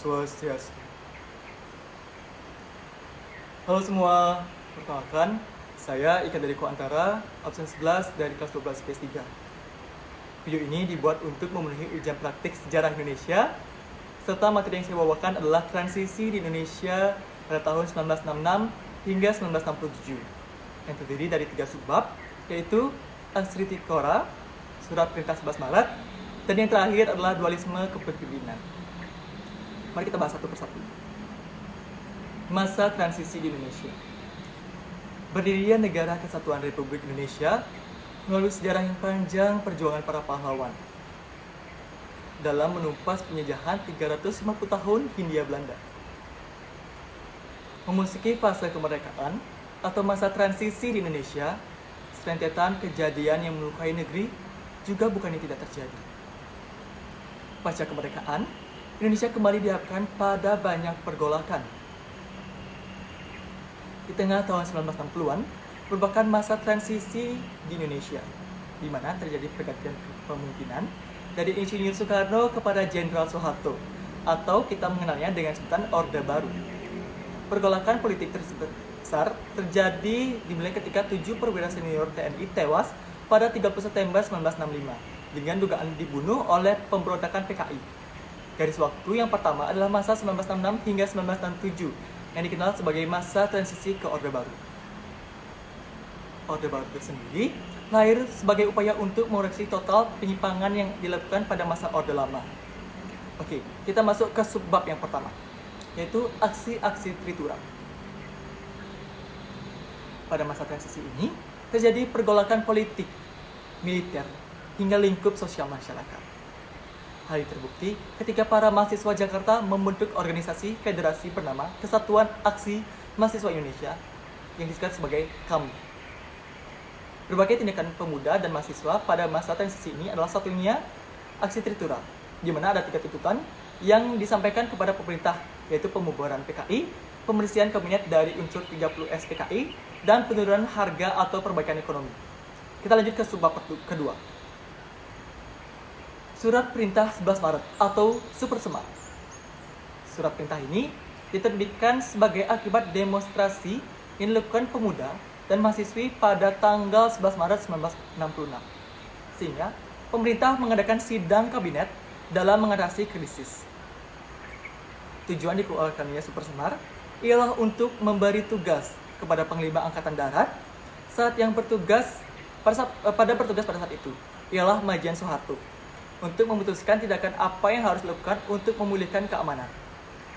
Swastiastu. Halo semua, perkenalkan, saya Ika dari Antara, absen 11 dari kelas 12 PS3. Video ini dibuat untuk memenuhi ujian praktik sejarah Indonesia, serta materi yang saya bawakan adalah transisi di Indonesia pada tahun 1966 hingga 1967, yang terdiri dari 3 subbab, yaitu Aksi Tikora, Surat Perintah 11 Maret, dan yang terakhir adalah Dualisme Kepemimpinan. Mari kita bahas satu persatu. Masa transisi di Indonesia. Berdirinya Negara Kesatuan Republik Indonesia melalui sejarah yang panjang perjuangan para pahlawan dalam menumpas penjajahan 350 tahun Hindia Belanda. Memasuki fase kemerdekaan atau masa transisi di Indonesia, serentetan kejadian yang melukai negeri juga bukannya tidak terjadi. Pasca kemerdekaan, Indonesia kembali dihadapkan pada banyak pergolakan. Di tengah tahun 1960-an, merupakan masa transisi di Indonesia, di mana terjadi pergantian kepemimpinan dari Insinyur Soekarno kepada Jenderal Soeharto, atau kita mengenalnya dengan sebutan Orde Baru. Pergolakan politik terbesar terjadi dimulai ketika 7 perwira senior TNI tewas pada 30 September 1965 dengan dugaan dibunuh oleh pemberontakan PKI. Garis waktu yang pertama adalah masa 1966 hingga 1967 yang dikenal sebagai masa transisi ke Orde Baru. Orde Baru tersendiri lahir sebagai upaya untuk mengoreksi total penyimpangan yang dilakukan pada masa Orde Lama. Oke, kita masuk ke subbab yang pertama, yaitu aksi-aksi Trituran. Pada masa transisi ini, terjadi pergolakan politik, militer, hingga lingkup sosial masyarakat. Hal ini terbukti ketika para mahasiswa Jakarta membentuk organisasi federasi bernama Kesatuan Aksi Mahasiswa Indonesia yang disingkat sebagai KAMI. Berbagai tindakan pemuda dan mahasiswa pada masa transisi ini adalah satunya aksi Trituran, di mana ada 3 tuntutan yang disampaikan kepada pemerintah, yaitu pembubaran PKI, pembersihan kabinet dari unsur 30 SPKI, dan penurunan harga atau perbaikan ekonomi. Kita lanjut ke subbab kedua. Surat Perintah 11 Maret atau Super Semar. Surat perintah ini diterbitkan sebagai akibat demonstrasi yang dilakukan pemuda dan mahasiswi pada tanggal 11 Maret 1966. Sehingga pemerintah mengadakan sidang kabinet dalam mengatasi krisis. Tujuan dikeluarkannya Super Semar ialah untuk memberi tugas kepada Panglima Angkatan Darat pada bertugas pada saat itu, ialah Majen Soeharto, untuk memutuskan tindakan apa yang harus dilakukan untuk memulihkan keamanan,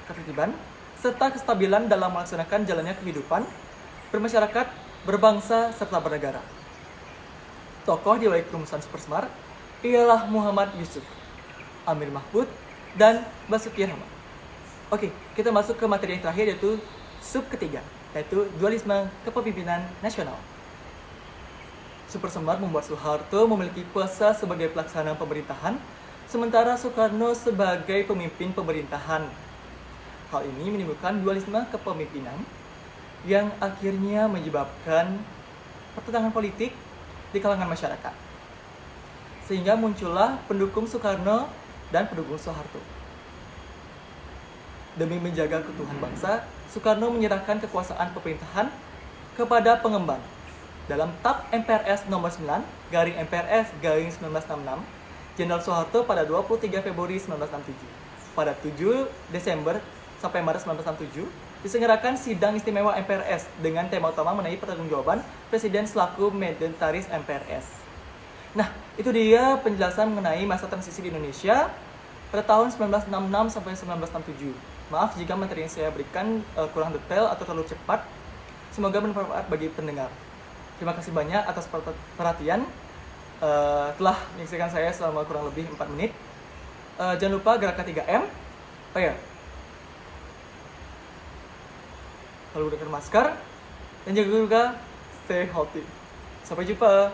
ketertiban, serta kestabilan dalam melaksanakan jalannya kehidupan bermasyarakat, berbangsa, serta bernegara. Tokoh di balik perumusan Super Semar ialah Muhammad Yusuf, Amir Mahmud, dan Basuki Rahmat. Oke, kita masuk ke materi yang terakhir, yaitu sub ketiga, yaitu Dualisme Kepemimpinan Nasional. Super Semar membuat Soeharto memiliki kuasa sebagai pelaksana pemerintahan, sementara Soekarno sebagai pemimpin pemerintahan. Hal ini menimbulkan dualisme kepemimpinan yang akhirnya menyebabkan pertentangan politik di kalangan masyarakat. Sehingga muncullah pendukung Soekarno dan pendukung Soeharto. Demi menjaga keutuhan bangsa, Soekarno menyerahkan kekuasaan pemerintahan kepada pengembang. Dalam TAP MPRS nomor 9, garing MPRS garing 1966, Jenderal Soeharto pada 23 Februari 1967. Pada 7 Desember sampai Maret 1967, diselenggarakan sidang istimewa MPRS dengan tema utama mengenai pertanggungjawaban Presiden selaku Mandataris MPRS. Nah, itu dia penjelasan mengenai masa transisi di Indonesia pada tahun 1966 sampai 1967. Maaf jika materi yang saya berikan kurang detail atau terlalu cepat. Semoga bermanfaat bagi pendengar. Terima kasih banyak atas perhatian telah menyaksikan saya selama kurang lebih 4 menit. Jangan lupa gerakan 3M. Oh ya, lalu gunakan masker dan jaga juga stay healthy. Sampai jumpa.